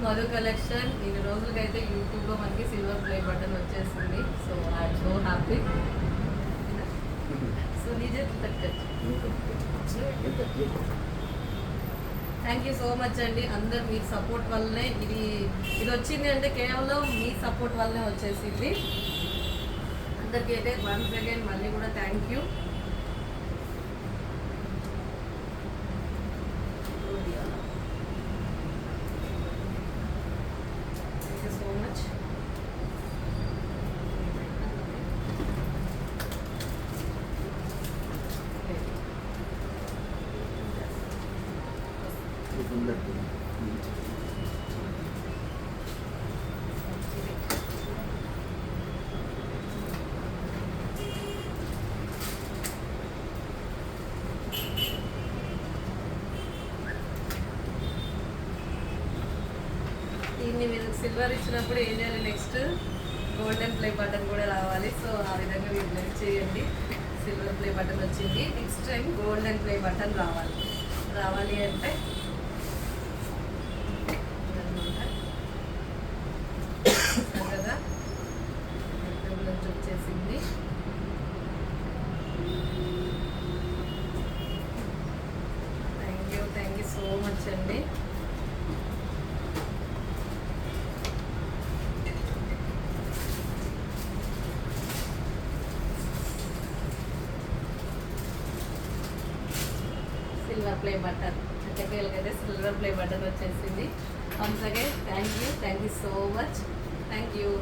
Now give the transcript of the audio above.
Madhu collection ఇన్ని రోజులకైతే యూట్యూబ్లో మనకి సిల్వర్ ప్లే బటన్ వచ్చేసింది. So I'm so happy. So నిజం థ్యాంక్ యూ సో మచ్ అండి. అందరు మీ సపోర్ట్ వల్లనే ఇది వచ్చింది అంటే కేవలం మీ సపోర్ట్ వల్లనే వచ్చేసింది. అందరికీ అయితే వన్స్ అగైన్ మళ్ళీ కూడా థ్యాంక్ యూ. దీన్ని మీరు సిల్వర్ ఇచ్చినప్పుడు ఏం చేయాలి, నెక్స్ట్ గోల్డెన్ ప్లే బటన్ కూడా రావాలి. సో ఆ విధంగా మీరు బ్లెండ్ చేయండి. సిల్వర్ ప్లే బటన్ వచ్చింది, next time golden play button రావాలి అంటే కదా నుంచి వచ్చేసింది. థ్యాంక్ యూ సో మచ్ అండి. సిల్వర్ ప్లే బటన్ అంటే వీళ్ళకైతే సిల్వర్ ప్లే బటన్ వచ్చేసింది. Once again thank you so much. Thank you.